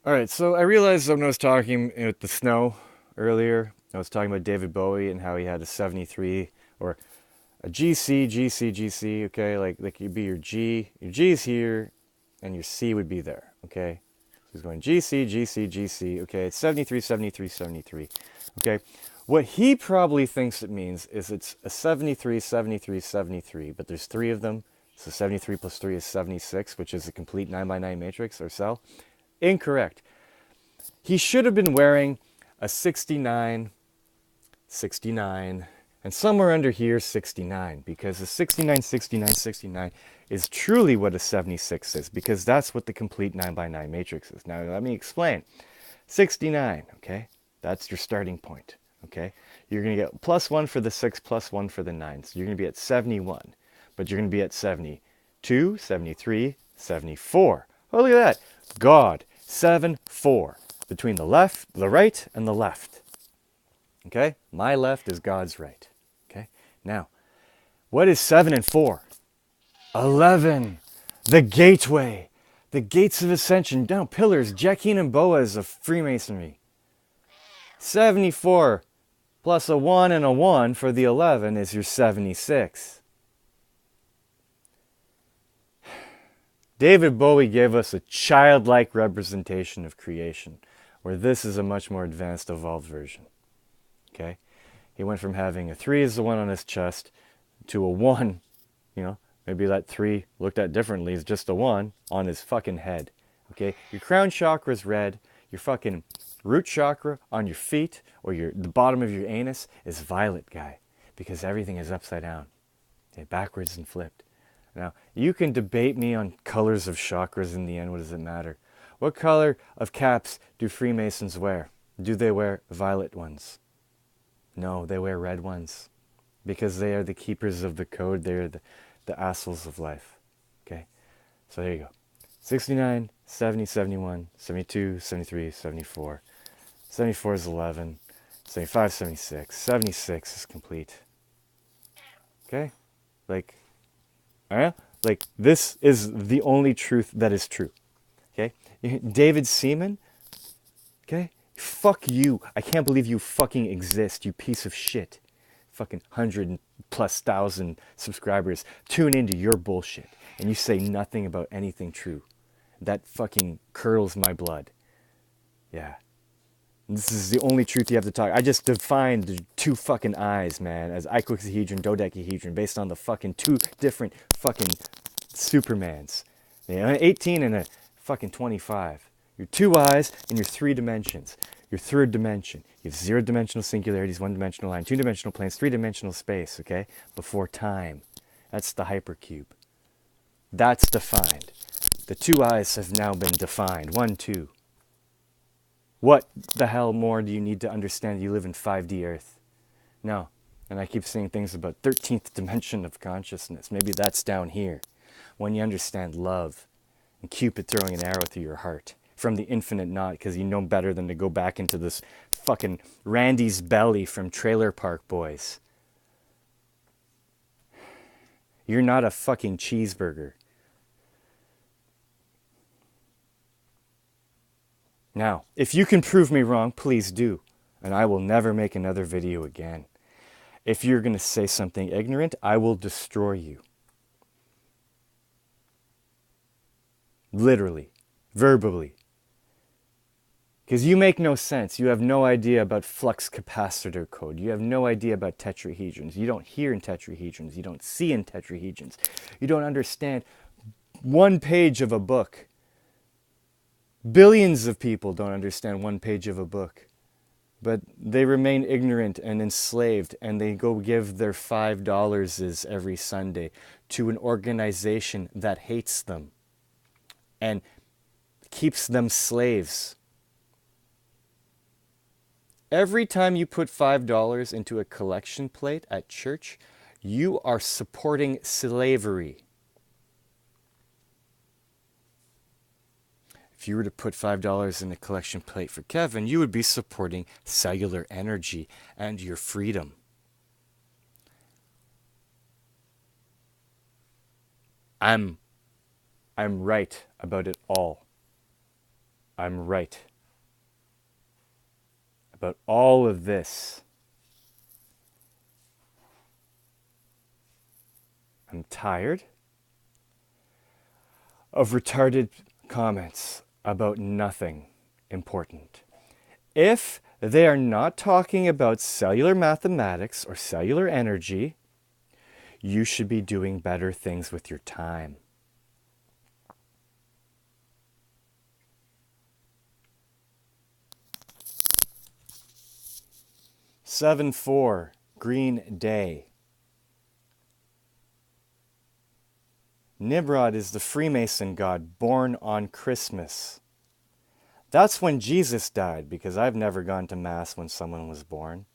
All right, so I realized when I was talking with the snow earlier, I was talking about David Bowie and how he had a 73 or a GC, okay? Like you'd be your G's here and your C would be there, okay? So he's going GC, okay? It's 73, 73, 73, okay? What he probably thinks it means is it's a 73, 73, 73, but there's three of them. So 73 plus 3 is 76, which is a complete 9 by 9 matrix or cell. Incorrect. He should have been wearing a 69, 69, and somewhere under here 69, because the 69, 69, 69 is truly what a 76 is, because that's what the complete 9 by 9 matrix is. Now let me explain. 69, okay? That's your starting point, okay? You're going to get plus 1 for the 6, plus 1 for the 9. So you're going to be at 71, but you're going to be at 72, 73, 74. Oh, look at that. God, 7, 4. Between the left, the right, and the left. Okay? My left is God's right. Okay? Now, what is 7 and 4? 11. The gateway. The gates of ascension. Down pillars. Jacqueline and Boaz of Freemasonry. 74 plus a 1 and a 1 for the 11 is your 76. David Bowie gave us a childlike representation of creation, where this is a much more advanced, evolved version. Okay? He went from having a 3 as the one on his chest to a 1, maybe that 3 looked at differently is just a 1 on his fucking head. Okay? Your crown chakra is red, your fucking root chakra on your feet or the bottom of your anus is violet, guy, because everything is upside down. Okay? Backwards and flipped. Now, you can debate me on colors of chakras in the end. What does it matter? What color of caps do Freemasons wear? Do they wear violet ones? No, they wear red ones. Because they are the keepers of the code. They are the assholes of life. Okay? So there you go. 69, 70, 71, 72, 73, 74. 74 is 11. 75, 76. 76 is complete. Okay? Like, this is the only truth that is true. Okay? David Seaman, okay? Fuck you. I can't believe you fucking exist, you piece of shit. Fucking 100,000+ subscribers tune into your bullshit, and you say nothing about anything true. That fucking curdles my blood. Yeah. This is the only truth you have to talk. I just defined the two fucking eyes, man, as icosahedron, dodecahedron, based on the fucking two different fucking Supermans. Yeah, an 18 and a fucking 25. Your two eyes and your three dimensions. Your third dimension. You have zero-dimensional singularities, one-dimensional line, two-dimensional planes, three-dimensional space, okay? Before time. That's the hypercube. That's defined. The two eyes have now been defined. 1, 2. What the hell more do you need to understand? You live in 5D Earth. No. And I keep saying things about 13th dimension of consciousness. Maybe that's down here. When you understand love and Cupid throwing an arrow through your heart from the infinite knot, because you know better than to go back into this fucking Randy's belly from Trailer Park Boys. You're not a fucking cheeseburger. Now, if you can prove me wrong, please do. And I will never make another video again. If you're going to say something ignorant, I will destroy you. Literally. Verbally. Because you make no sense. You have no idea about flux capacitor code. You have no idea about tetrahedrons. You don't hear in tetrahedrons. You don't see in tetrahedrons. You don't understand one page of a book. Billions of people don't understand one page of a book. But they remain ignorant and enslaved, and they go give their $5 every Sunday to an organization that hates them and keeps them slaves. Every time you put $5 into a collection plate at church, you are supporting slavery. If you were to put $5 in a collection plate for Kevin, you would be supporting cellular energy and your freedom. I'm right about it all. I'm right about all of this. I'm tired of retarded comments about nothing important. If they are not talking about cellular mathematics or cellular energy, you should be doing better things with your time. Seven four, Green Day. Nimrod is the Freemason god born on Christmas. That's when Jesus died, because I've never gone to Mass when someone was born.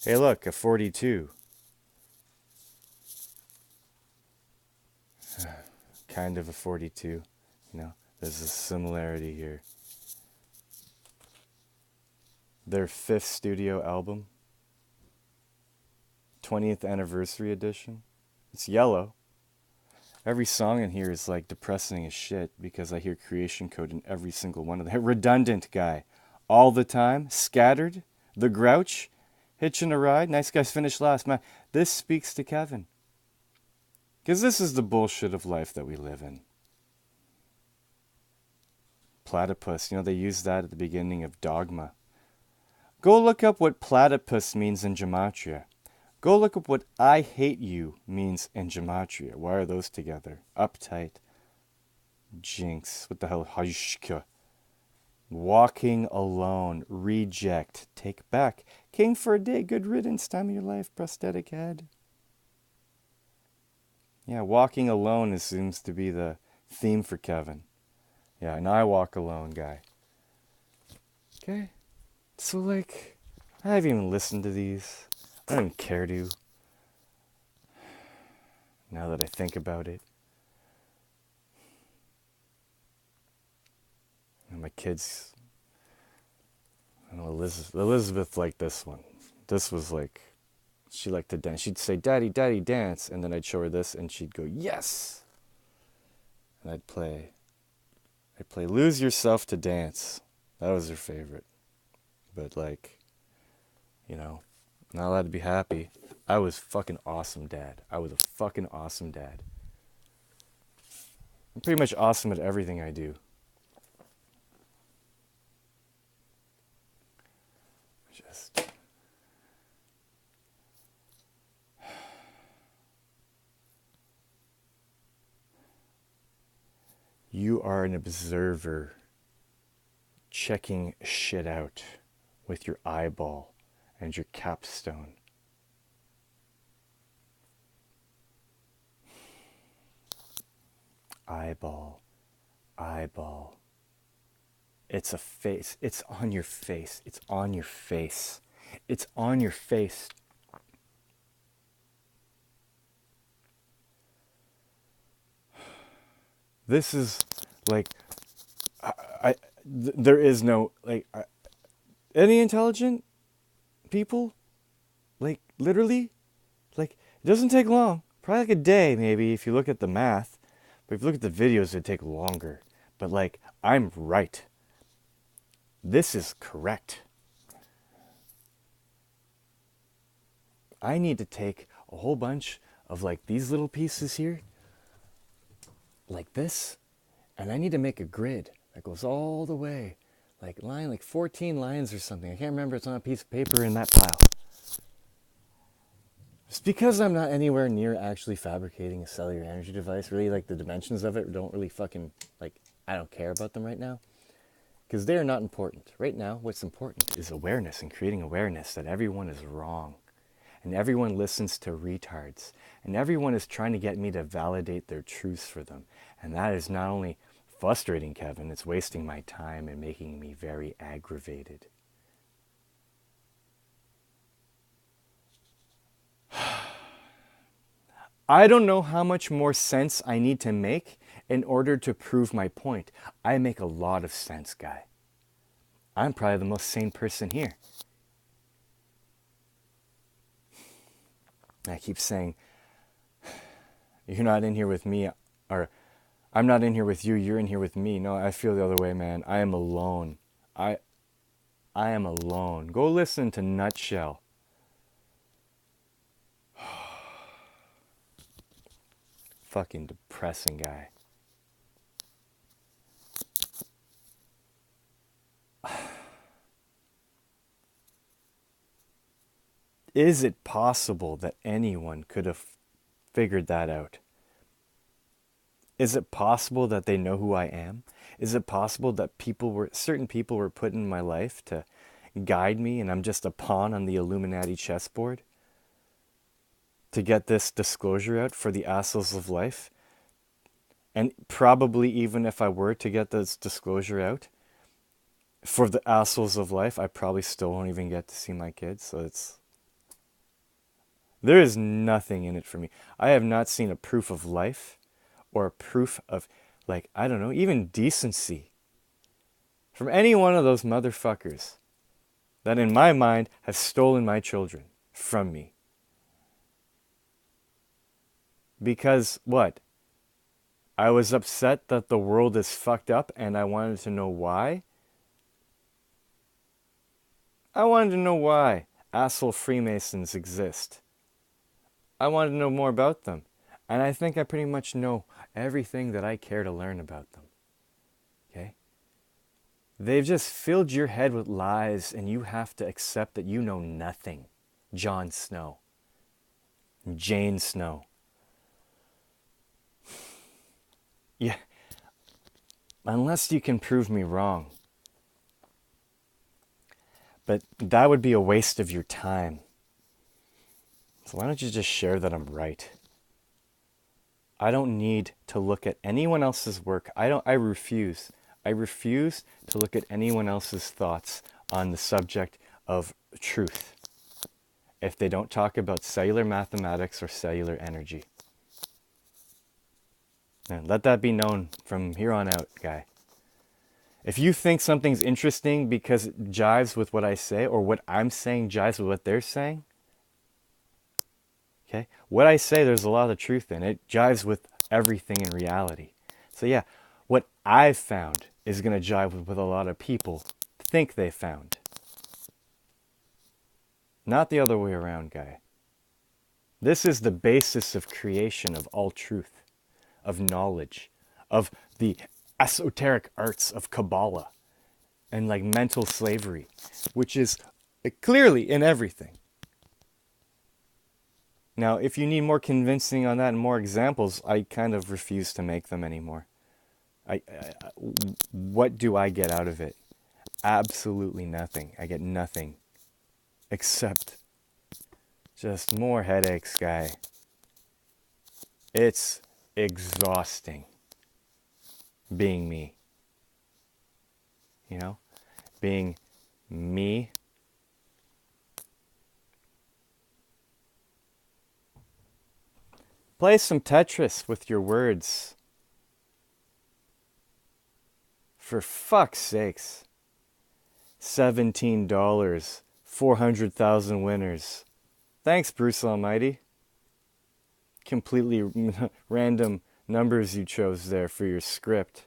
Hey look, a 42. Kind of a 42. You know, there's a similarity here. Their 5th studio album, 20th anniversary edition. It's yellow. Every song in here is like depressing as shit because I hear creation code in every single one of them. Redundant guy. All the time. Scattered. The Grouch. Hitching a ride. Nice guys finished last. Man, this speaks to Kevin. Because this is the bullshit of life that we live in. Platypus. You know, they use that at the beginning of Dogma. Go look up what platypus means in gematria. Go look up what I hate you means in gematria. Why are those together? Uptight. Jinx. What the hell? Hayshka. Walking alone. Reject. Take back. King for a day. Good riddance. Time of your life. Prosthetic head. Yeah, walking alone seems to be the theme for Kevin. Yeah, an I walk alone guy. Okay. So, like, I haven't even listened to these. I don't even care to. Now that I think about it. And my kids, I don't know, Elizabeth liked this one. This was like, she liked to dance. She'd say, Daddy, Daddy, dance. And then I'd show her this and she'd go, yes. And I'd play Lose Yourself to Dance. That was her favorite. But like, you know, not allowed to be happy. I was fucking awesome dad. I was a fucking awesome dad. I'm pretty much awesome at everything I do. Just... You are an observer checking shit out with your eyeball and your capstone. Eyeball, eyeball. It's a face. It's on your face. It's on your face. It's on your face. This is like, there is no, like, any intelligent people, like, literally, like, it doesn't take long. Probably like a day, maybe, if you look at the math. But if you look at the videos, it'd take longer. But, like, I'm right. This is correct. I need to take a whole bunch of, like, these little pieces here, like this, and I need to make a grid that goes all the way, like 14 lines or something. I can't remember. It's on a piece of paper in that pile. It's because I'm not anywhere near actually fabricating a cellular energy device. Really, like, the dimensions of it don't really fucking, like, I don't care about them right now. Because they're not important. Right now, what's important is awareness and creating awareness that everyone is wrong. And everyone listens to retards. And everyone is trying to get me to validate their truths for them. And that is not only frustrating, Kevin, it's wasting my time and making me very aggravated. I don't know how much more sense I need to make in order to prove my point. I make a lot of sense, guy. I'm probably the most sane person here. I keep saying, you're not in here with me, or I'm not in here with you, you're in here with me. No, I feel the other way, man. I am alone. I I am alone. Go listen to Nutshell. Fucking depressing guy. Is it possible that anyone could have figured that out? Is it possible that they know who I am? Is it possible that certain people were put in my life to guide me and I'm just a pawn on the Illuminati chessboard? To get this disclosure out for the assholes of life? And probably even if I were to get this disclosure out for the assholes of life, I probably still won't even get to see my kids. So there is nothing in it for me. I have not seen a proof of life or a proof of, like, I don't know, even decency from any one of those motherfuckers that in my mind have stolen my children from me. Because what? I was upset that the world is fucked up and I wanted to know why. I wanted to know why asshole Freemasons exist. I wanted to know more about them. And I think I pretty much know everything that I care to learn about them. Okay? They've just filled your head with lies and you have to accept that you know nothing. Jon Snow. Jane Snow. Yeah. Unless you can prove me wrong. But that would be a waste of your time. So why don't you just share that I'm right? I don't need to look at anyone else's work. I refuse. I refuse to look at anyone else's thoughts on the subject of truth if they don't talk about cellular mathematics or cellular energy. And let that be known from here on out, guy. If you think something's interesting because it jives with what I say or what I'm saying jives with what they're saying, okay, what I say, there's a lot of truth in it. It jives with everything in reality. So yeah, what I've found is going to jive with what a lot of people think they found. Not the other way around, guy. This is the basis of creation of all truth, of knowledge, of the esoteric arts of Kabbalah and like mental slavery, which is clearly in everything. Now, if you need more convincing on that and more examples, I kind of refuse to make them anymore. What do I get out of it? Absolutely nothing. I get nothing except just more headaches, guy. It's exhausting being me. You know? Being me. Play some Tetris with your words. For fuck's sakes. $17. 400,000 winners. Thanks, Bruce Almighty. Completely random numbers you chose there for your script.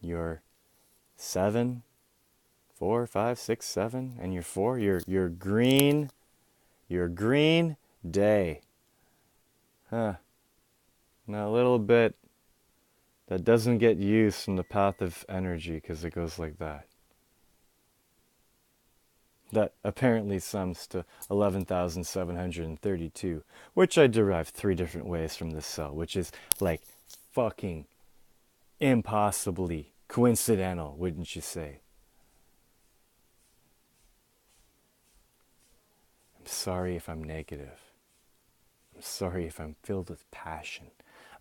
You're 7, 4, 5, 6, 7, and you're 4. You're green. You're green day. Huh. Now a little bit that doesn't get used from the path of energy because it goes like that. That apparently sums to 11,732, which I derived 3 different ways from this cell, which is like fucking impossibly coincidental, wouldn't you say? I'm sorry if I'm negative. I'm sorry if I'm filled with passion.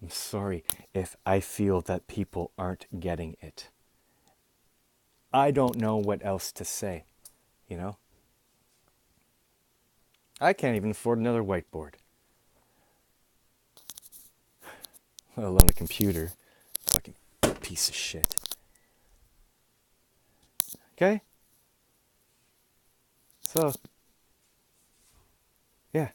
I'm sorry if I feel that people aren't getting it. I don't know what else to say, you know? I can't even afford another whiteboard. Let alone a computer. Fucking piece of shit. Okay? So, yeah.